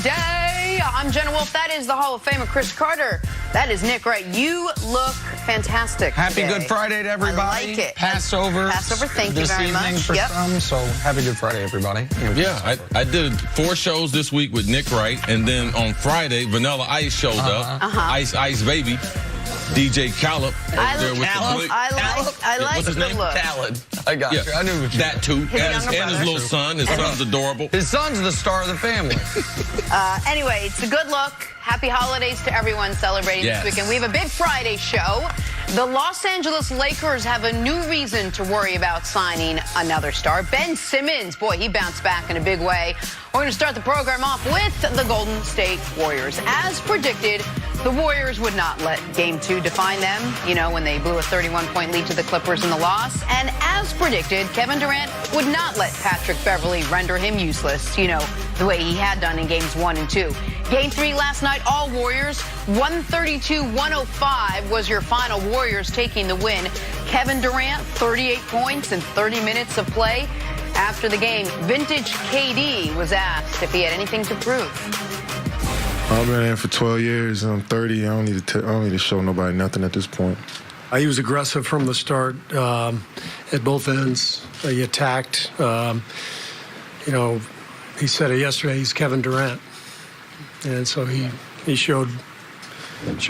day. I'm Jenna Wolf. That is the Hall of Famer, Cris Carter. That is Nick Wright. You look fantastic Happy today. Good Friday to everybody. I like it. Passover. Thank you very much. For some, so happy Good Friday, everybody. Yeah, I did 4 shows this week with Nick Wright, and then on Friday, Vanilla Ice showed up. Ice Baby. DJ Khaled. I like What's his name? Khaled. I got you. I knew what you that too. And his little son. His son's adorable. His son's the star of the family. Anyway, it's a good look. Happy holidays to everyone celebrating this weekend. We have a big Friday show. The Los Angeles Lakers have a new reason to worry about signing another star. Ben Simmons, boy, he bounced back in a big way. We're going to start the program off with the Golden State Warriors. As predicted, the Warriors would not let Game 2 define them, you know, when they blew a 31-point lead to the Clippers in the loss. And as predicted, Kevin Durant would not let Patrick Beverley render him useless, you know, the way he had done in Games 1 and 2. Game 3 last night, all Warriors. 132-105 was your final. Warriors taking the win. Kevin Durant, 38 points in 30 minutes of play. After the game, vintage KD was asked if he had anything to prove. I've been in for 12 years. I'm 30. I don't need to show nobody nothing at this point. He was aggressive from the start at both ends. He attacked. You know, he said it yesterday. He's Kevin Durant, and so he showed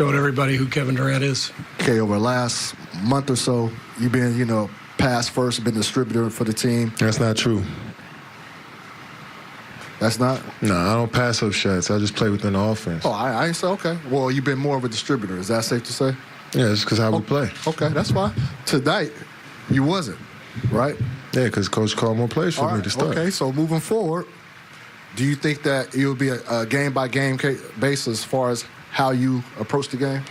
everybody who Kevin Durant is. Okay, over the last month or so, you've been, you know, pass first, been distributor for the team. That's not true. That's not? No, I don't pass up shots. I just play within the offense. Oh, I say, okay. Well, you've been more of a distributor. Is that safe to say? Yeah, it's because how we play. Okay, that's fine. Tonight, you wasn't, right? Yeah, because Coach called more plays for me to start. Okay, so moving forward, do you think that it will be a game-by-game basis as far as how you approach the game?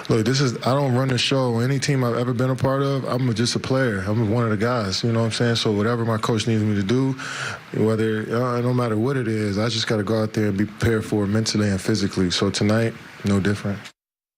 Look, I don't run the show. Any team I've ever been a part of, I'm just a player. I'm one of the guys, you know what I'm saying? So whatever my coach needs me to do, whether, no matter what it is, I just got to go out there and be prepared for it mentally and physically. So tonight, no different.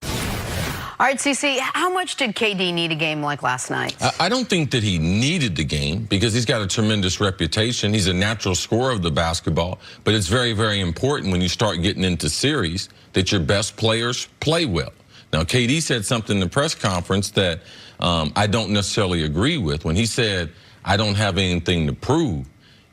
All right, CC, how much did KD need a game like last night? I don't think that he needed the game because he's got a tremendous reputation. He's a natural scorer of the basketball. But it's very, very important when you start getting into series that your best players play well. Now, KD said something in the press conference that I don't necessarily agree with. When he said, I don't have anything to prove,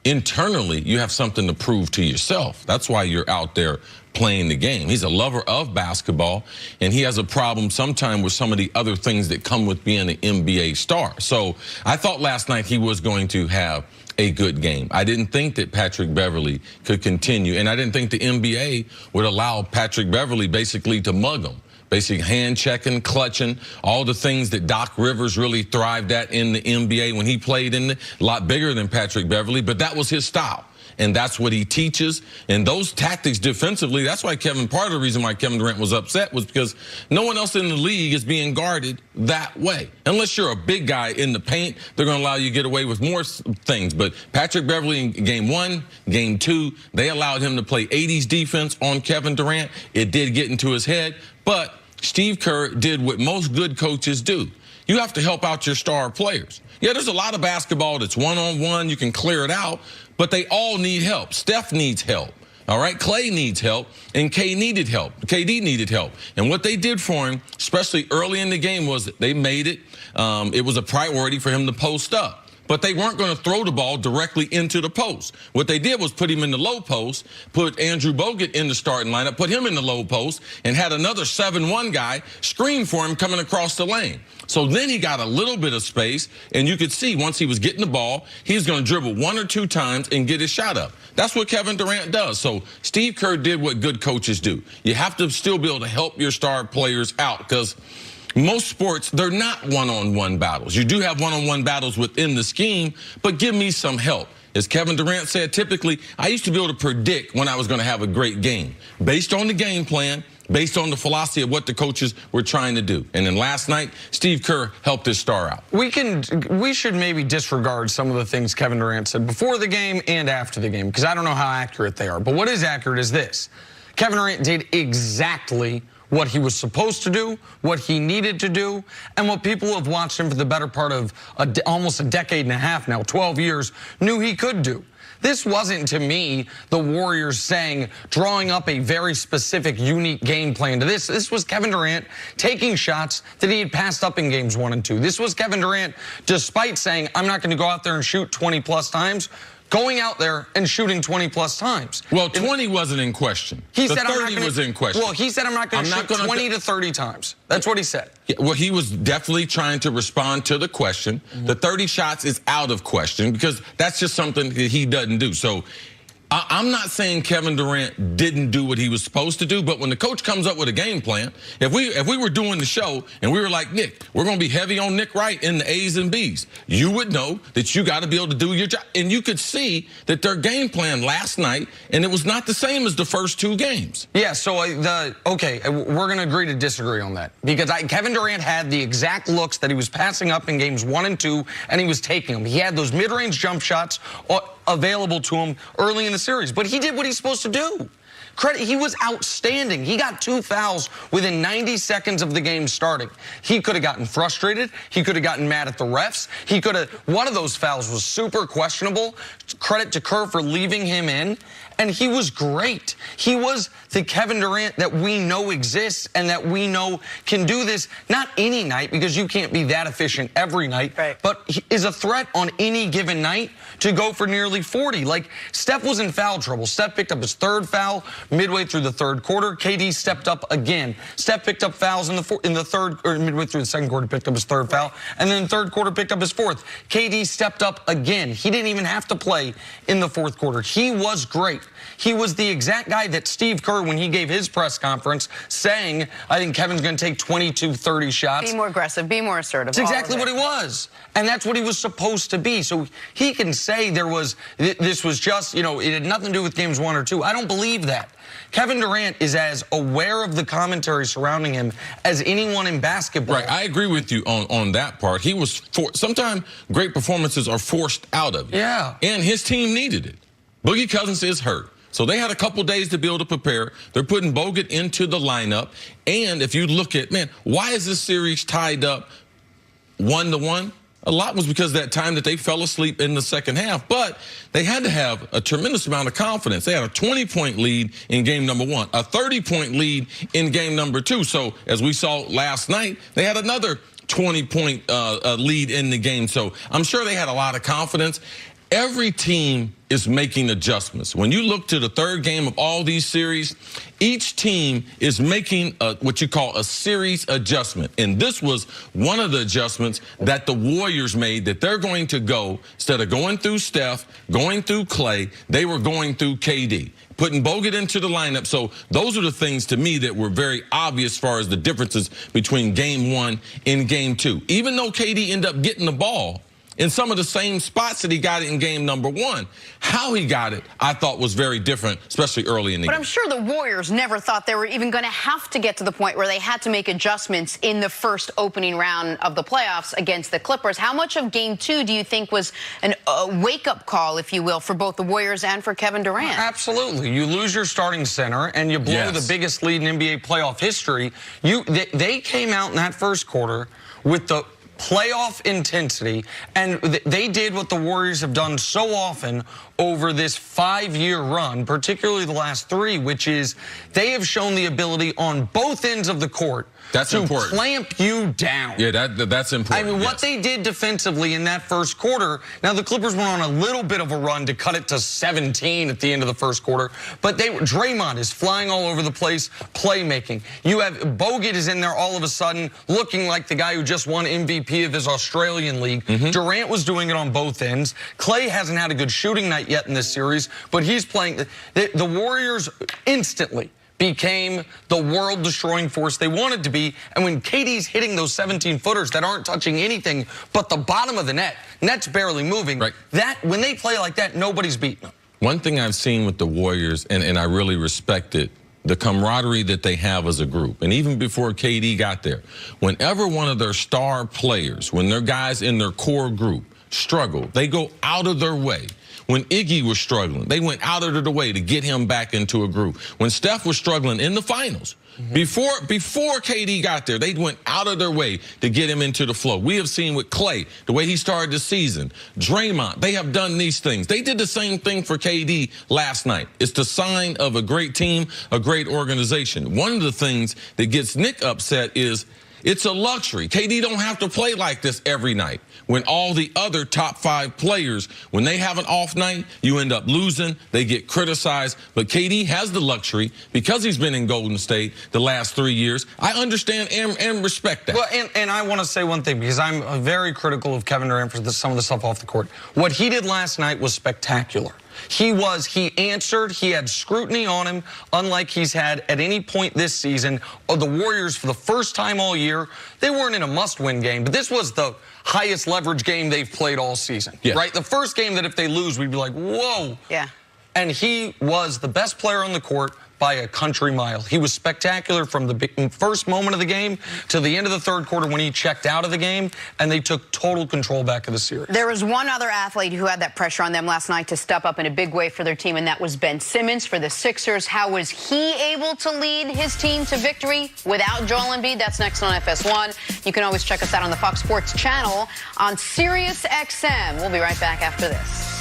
internally, you have something to prove to yourself. That's why you're out there playing the game. He's a lover of basketball, and he has a problem sometimes with some of the other things that come with being an NBA star. So I thought last night he was going to have a good game. I didn't think that Patrick Beverley could continue, and I didn't think the NBA would allow Patrick Beverley basically to mug him. Basically hand-checking, clutching, all the things that Doc Rivers really thrived at in the NBA when he played in a lot bigger than Patrick Beverley, but that was his style. And that's what he teaches. And those tactics defensively, that's why part of the reason why Kevin Durant was upset was because no one else in the league is being guarded that way. Unless you're a big guy in the paint, they're going to allow you to get away with more things. But Patrick Beverley in Game 1, Game 2, they allowed him to play 80s defense on Kevin Durant. It did get into his head, but Steve Kerr did what most good coaches do. You have to help out your star players. Yeah, there's a lot of basketball that's one-on-one. You can clear it out, but they all need help. Steph needs help. All right, Clay needs help, and KD needed help. And what they did for him, especially early in the game, was they made it. It was a priority for him to post up. But they weren't going to throw the ball directly into the post. What they did was put him in the low post, put Andrew Bogut in the starting lineup, put him in the low post, and had another 7-1 guy screen for him coming across the lane. So then he got a little bit of space, and you could see once he was getting the ball, he was going to dribble 1 or 2 times and get his shot up. That's what Kevin Durant does. So Steve Kerr did what good coaches do. You have to still be able to help your star players out because most sports, they're not one-on-one battles. You do have one-on-one battles within the scheme, but give me some help. As Kevin Durant said, typically, I used to be able to predict when I was going to have a great game based on the game plan, based on the philosophy of what the coaches were trying to do. And then last night, Steve Kerr helped his star out. We should maybe disregard some of the things Kevin Durant said before the game and after the game, because I don't know how accurate they are. But what is accurate is this. Kevin Durant did exactly what he was supposed to do, what he needed to do, and what people who have watched him for the better part of almost a decade and a half now, 12 years, knew he could do. This wasn't, to me, the Warriors drawing up a very specific, unique game plan to this. This was Kevin Durant taking shots that he had passed up in games 1 and 2. This was Kevin Durant, despite saying, I'm not going to go out there and shoot 20-plus times, going out there and shooting 20-plus times. Well, 20 wasn't in question. He the said 30 was in question. Well, he said, I'm not going to shoot 20 to 30 times. That's what he said. Yeah, well, he was definitely trying to respond to the question. The 30 shots is out of question because that's just something that he doesn't do. So I'm not saying Kevin Durant didn't do what he was supposed to do, but when the coach comes up with a game plan, if we were doing the show and we were like, Nick, we're going to be heavy on Nick Wright in the A's and B's, you would know that you got to be able to do your job. And you could see that their game plan last night, and it was not the same as the first 2 games. Yeah, so okay, we're going to agree to disagree on that because Kevin Durant had the exact looks that he was passing up in games 1 and 2, and he was taking them. He had those mid-range jump shots available to him early in the series, but he did what he's supposed to do. He was outstanding. He got 2 fouls within 90 seconds of the game starting. He could have gotten frustrated. He could have gotten mad at the refs. One of those fouls was super questionable. Credit to Kerr for leaving him in. And he was great. He was the Kevin Durant that we know exists and that we know can do this, not any night because you can't be that efficient every night, but he is a threat on any given night to go for nearly 40. Like, Steph was in foul trouble. Steph picked up his 3rd foul midway through the 3rd quarter. KD stepped up again. Steph picked up fouls in the 3rd, or midway through the 2nd quarter, picked up his 3rd foul. And then the 3rd quarter picked up his 4th. KD stepped up again. He didn't even have to play in the 4th quarter. He was great. He was the exact guy that Steve Kerr, when he gave his press conference, saying, I think Kevin's going to take 22, 30 shots. Be more aggressive, be more assertive. That's exactly what he was. And that's what he was supposed to be. So he can say this was just, it had nothing to do with games 1 or 2. I don't believe that. Kevin Durant is as aware of the commentary surrounding him as anyone in basketball. Right, I agree with you on that part. He was sometimes great performances are forced out of you. Yeah. And his team needed it. Boogie Cousins is hurt. So they had a couple days to be able to prepare. They're putting Bogut into the lineup. And if you look at, why is this series tied up 1-1? A lot was because of that time that they fell asleep in the second half. But they had to have a tremendous amount of confidence. They had a 20-point lead in game number 1, a 30-point lead in game number 2. So as we saw last night, they had another 20-point lead in the game. So I'm sure they had a lot of confidence. Every team is making adjustments. When you look to the 3rd game of all these series, each team is making what you call a series adjustment. And this was one of the adjustments that the Warriors made, that they're going to go, instead of going through Steph, going through Clay, they were going through KD, putting Bogut into the lineup. So those are the things to me that were very obvious as far as the differences between game 1 and game 2. Even though KD ended up getting the ball in some of the same spots that he got it in game number 1. How he got it, I thought, was very different, especially early in the game. But I'm sure the Warriors never thought they were even going to have to get to the point where they had to make adjustments in the first opening round of the playoffs against the Clippers. How much of game 2 do you think was a wake-up call, if you will, for both the Warriors and for Kevin Durant? Absolutely. You lose your starting center and you blow the biggest lead in NBA playoff history. They came out in that first quarter with the playoff intensity, and they did what the Warriors have done so often over this 5-year run, particularly the last 3, which is they have shown the ability on both ends of the court to clamp you down. Yeah, that's important. I mean, what they did defensively in that first quarter, now the Clippers went on a little bit of a run to cut it to 17 at the end of the first quarter, but Draymond is flying all over the place, playmaking. You have Bogut is in there all of a sudden looking like the guy who just won MVP of his Australian league. Durant was doing it on both ends. Clay hasn't had a good shooting night yet in this series, but he's playing. The Warriors instantly became the world-destroying force they wanted to be. And when KD's hitting those 17-footers that aren't touching anything but the bottom of the net's barely moving, when they play like that, nobody's beating them. One thing I've seen with the Warriors, and I really respect it, the camaraderie that they have as a group. And even before KD got there, whenever one of their star players, when their guys in their core group struggle, they go out of their way. When Iggy was struggling, they went out of their way to get him back into a groove. When Steph was struggling in the finals, before KD got there, they went out of their way to get him into the flow. We have seen with Clay, the way he started the season, Draymond, they have done these things. They did the same thing for KD last night. It's the sign of a great team, a great organization. One of the things that gets Nick upset is it's a luxury. KD don't have to play like this every night. When all the other top 5 players, when they have an off night, you end up losing. They get criticized. But KD has the luxury because he's been in Golden State the last 3 years. I understand and respect that. Well, and I want to say one thing, because I'm very critical of Kevin Durant for some of the stuff off the court. What he did last night was spectacular. He answered, he had scrutiny on him, unlike he's had at any point this season. The Warriors, for the first time all year, they weren't in a must-win game, but this was the highest leverage game they've played all season, right? The first game that if they lose, we'd be like, whoa. Yeah. And he was the best player on the court by a country mile. He was spectacular from the first moment of the game to the end of the third quarter when he checked out of the game, and they took total control back of the series. There was one other athlete who had that pressure on them last night to step up in a big way for their team, and that was Ben Simmons for the Sixers. How was he able to lead his team to victory without Joel Embiid? That's next on FS1. You can always check us out on the Fox Sports channel on Sirius XM. We'll be right back after this.